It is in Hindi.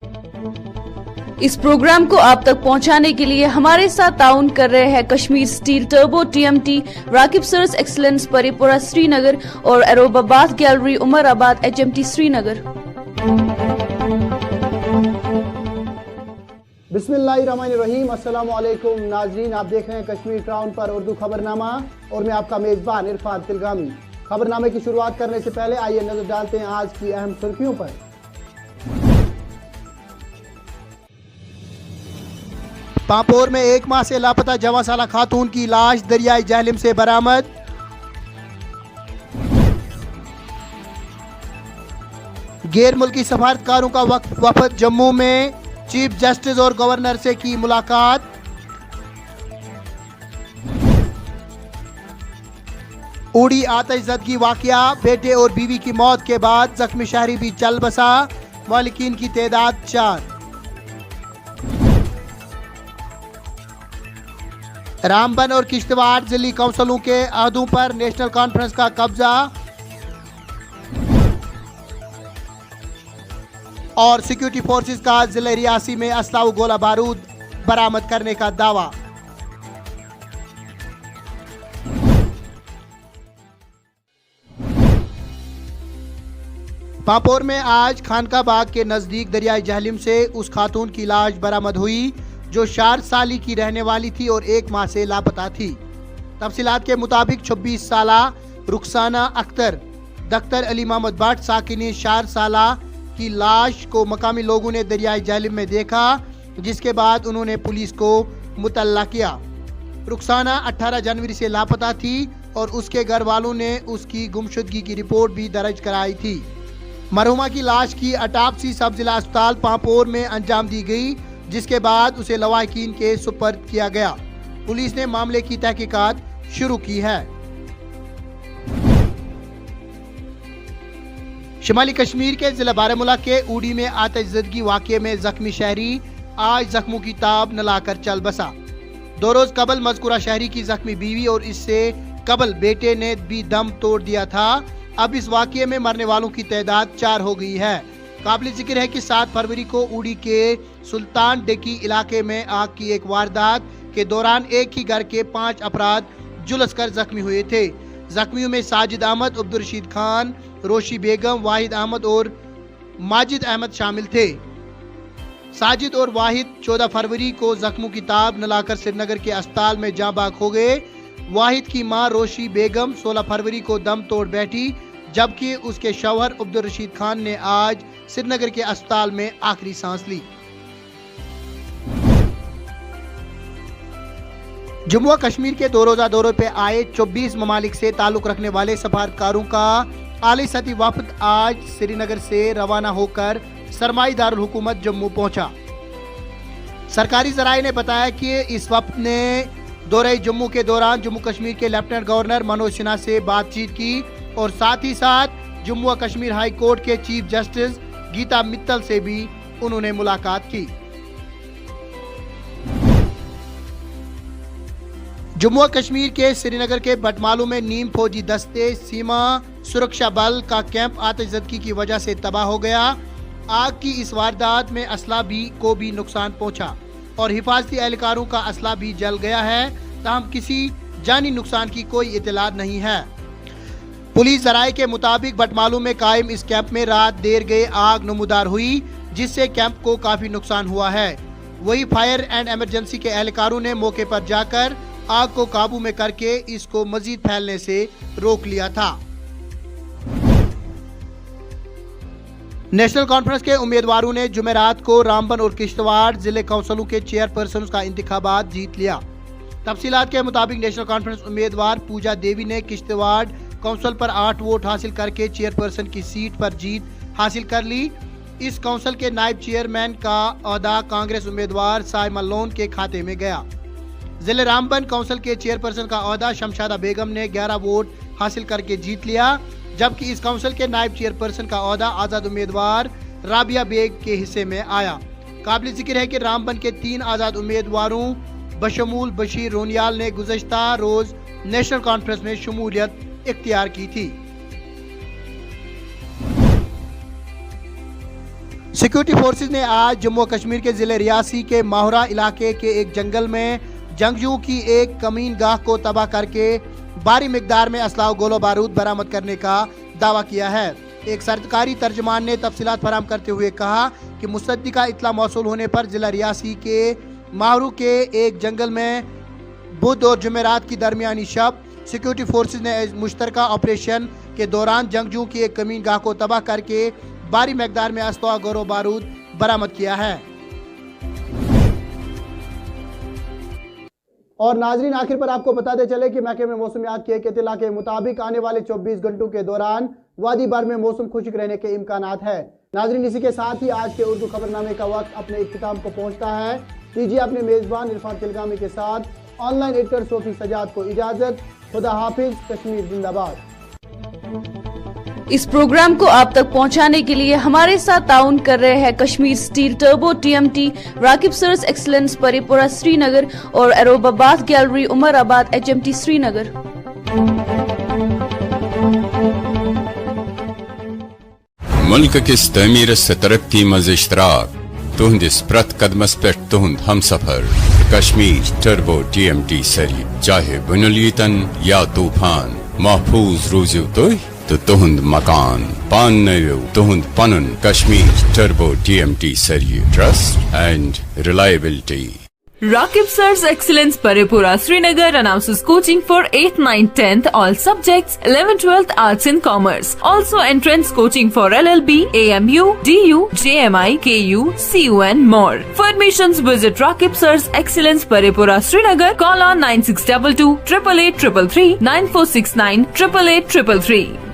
इस प्रोग्राम को आप तक पहुंचाने के लिए हमारे साथ ताउन कर रहे हैं Kashmir steel turbo TMT, Raqib सर्स एक्सलेंस परिपुरा श्रीनगर और एरोबाबाद गैलरी उमराबाद HMT श्रीनगर। बिस्मिल्लाहिर्रहमानिर्रहीम। अस्सलामु अलैकुम नाजरीन, आप देख रहे हैं कश्मीर क्राउन पर उर्दू खबरनामा और मैं आपका मेजबान इरफान तिलगामी। खबरनामे की शुरुआत करने से पहले आइए नजर डालते हैं आज की अहम सुर्खियों पर। पापोर में 1 माह से लापता 14 साला खातून की लाश दरियाई जहलम से बरामद। गैर मुल्की सफारतकारों का वफद जम्मू में चीफ जस्टिस और गवर्नर से की मुलाकात। उड़ी आतिशज़दगी वाकया, बेटे और बीवी की मौत के बाद जख्मी शहरी भी चल बसा, मालिकीन की तादाद 4। रामबन और किश्तवाड़ जिली काउंसिलों के अहदों पर नेशनल कॉन्फ्रेंस का कब्जा और सिक्योरिटी फोर्सेस का जिले रियासी में असला व गोला बारूद बरामद करने का दावा। पापोर में आज खानका बाग के नजदीक दरियाई जहलम से उस खातून की लाश बरामद हुई जो 4 साल की रहने वाली थी और 1 माह से लापता थी। तफसीलात के मुताबिक 26 साला रुखसाना अख्तर दख्तर अली मोहम्मद भट्ट साकिनी 4 साला की लाश को मकामी लोगों ने दरियाई जहलम में देखा, जिसके बाद उन्होंने पुलिस को मुतल्ला किया। रुखसाना 18 जनवरी से लापता थी और उसके घर वालों ने उसकी गुमशुदगी की रिपोर्ट भी दर्ज कराई थी। मरहुमा की लाश की ऑटोप्सी सब जिला अस्पताल पापोर में अंजाम दी गई, जिसके बाद उसे लवाहिकीन के सुपर्द किया गया। पुलिस ने मामले की तहकीकात शुरू की है। शिमाली कश्मीर के जिला बारामूला के उड़ी में आतिशज़दगी वाकये में जख्मी शहरी आज जख्मों की ताब न लाकर चल बसा। 2 रोज कबल मज़कूरा शहरी की जख्मी बीवी और इससे कबल बेटे ने भी दम तोड़ दिया था। अब इस वाकये में मरने वालों की तादाद 4 हो गई है। काबिल जिक्र है कि 7 फरवरी को उड़ी के सुल्तान डेकी इलाके में आग की एक वारदात के दौरान एक ही घर के 5 अफराद झुलस कर जख्मी हुए थे। जख्मियों में साजिद अहमद, अब्दुल रशीद खान, रोशी बेगम, वाहिद अहमद और माजिद अहमद शामिल थे। साजिद और वाहिद 14 फरवरी को जख्मों की ताब न लाकर श्रीनगर के अस्पताल में जाँ बाग हो गए। वाहिद की मां रोशी बेगम 16 फरवरी को दम तोड़ बैठी, जबकि उसके शौहर अब्दुल रशीद खान ने आज श्रीनगर के अस्पताल में आखिरी सांस ली। जम्मू कश्मीर के 2 रोजा दौरे पे आए 24 ममालिक से ताल्लुक रखने वाले सफारतकारों का आली सतही वफद आज श्रीनगर से रवाना होकर सरमाई दारुल हुकूमत जम्मू पहुंचा। सरकारी जराये ने बताया कि इस वफद ने दौरे जम्मू के दौरान जम्मू कश्मीर के लेफ्टिनेंट गवर्नर मनोज सिन्हा से बातचीत की और साथ ही साथ जम्मू व कश्मीर हाई कोर्ट के चीफ जस्टिस गीता मित्तल से भी उन्होंने मुलाकात की। जम्मू कश्मीर के श्रीनगर के बटमालू में नीम फौजी दस्ते सीमा सुरक्षा बल का कैंप आतिशज़दगी की वजह से तबाह हो गया। आग की इस वारदात में असला को भी नुकसान पहुंचा और हिफाजती एहलकारों का असला भी जल गया है, ताहम किसी जानी नुकसान की कोई इतला नहीं है। पुलिस जराये के मुताबिक बटमालू में कायम इस कैंप में रात देर गए आग नमूदार हुई, जिससे कैंप को काफी नुकसान हुआ है। वही फायर एंड इमरजेंसी के एहलकारों ने मौके पर जाकर आग को काबू में करके इसको मजीद फैलने से रोक लिया था। नेशनल कॉन्फ्रेंस के उम्मीदवारों ने जुमेरात को रामबन और किश्तवाड़ जिले काउंसिलों के चेयरपर्सन का इंतखाबात जीत लिया। तफसीलात के मुताबिक नेशनल कॉन्फ्रेंस उम्मीदवार पूजा देवी ने किश्तवाड़ काउंसिल पर 8 वोट हासिल करके चेयरपर्सन की सीट पर जीत हासिल कर ली। इस काउंसिल के नायब चेयरमैन का ओहदा कांग्रेस उम्मीदवार साइमा लोन के खाते में गया। जिले रामबन काउंसिल के चेयरपर्सन का ओहदा शमशादा बेगम ने 11 वोट हासिल करके जीत लिया, जबकि इस काउंसिल के नायब चेयरपर्सन का ओहदा आज़ाद उम्मीदवार राबिया बेग के हिस्से में आया। काबिल जिक्र है कि रामबन के 3 आज़ाद उम्मीदवारों बशमूल बशीर रोनियाल ने गुज़श्ता रोज नेशनल कॉन्फ्रेंस में शमूलियत इख्तियार की थी। सिक्योरिटी फोर्सेज ने आज जम्मू कश्मीर के जिले रियासी के माहुरा इलाके के एक जंगल में जंगजुओं की एक कमीन गाह को तबाह करके भारी मिकदार में असलाह गोलो बारूद बरामद करने का दावा किया है। एक सरकारी तर्जमान ने तफसीलात फराहम करते हुए कहा कि मुसद्दिका इत्तला मौसूल होने पर जिला रियासी के माहरू के एक जंगल में बुध और जुमेरात की दरमियानी शब सिक्योरिटी फोर्सेज ने मुश्तरका ऑपरेशन के दौरान जंगजुओं की एक कमीन गाह को तबाह करके भारी मिकदार में असला गोलो बारूद बरामद किया है। और नाजरीन, आखिर पर आपको बताते चले कि महकमे मौसमियात के एक इत्तला के मुताबिक आने वाले 24 घंटों के दौरान वादी भर में मौसम खुश्क रहने के इम्कानात है। नाजरीन, इसी के साथ ही आज के उर्दू खबरनामे का वक्त अपने इख्तिताम को पहुंचता है। दीजिए अपने मेजबान इरफान तिलगामी के साथ ऑनलाइन एडिटर सोफी सजाद को इजाजत। खुदा हाफिज। कश्मीर जिंदाबाद। इस प्रोग्राम को आप तक पहुंचाने के लिए हमारे साथ ताउन कर रहे हैं Kashmir steel turbo TMT, Raqib सर्स एक्सलेंस परिपुरा श्रीनगर और एरोबाबाद गैलरी उमराबाद HMT श्रीनगर। मुल्क किस तमीर से तरक्की मज इश्तराक तुहंदिस प्रत कदमस पे तुहंद हम सफर कश्मीर टर्बो TMT सरी चाहे बुनलीतन या तूफान महफूज रूजू तो तुहंद मकान पान नयो तुहंद पनुन कश्मीर टर्बो TMT सरी trust and reliability. Rakib Sir's Excellence Paripura Srinagar announces coaching for 8th, 9th, 10th all subjects, 11th, 12th Arts and Commerce. Also entrance coaching for LLB, AMU, DU, JMI, KU, CU and more. For admissions visit Rakib Sir's Excellence Paripura Srinagar. Call on 9622 888 333 9469 888 333.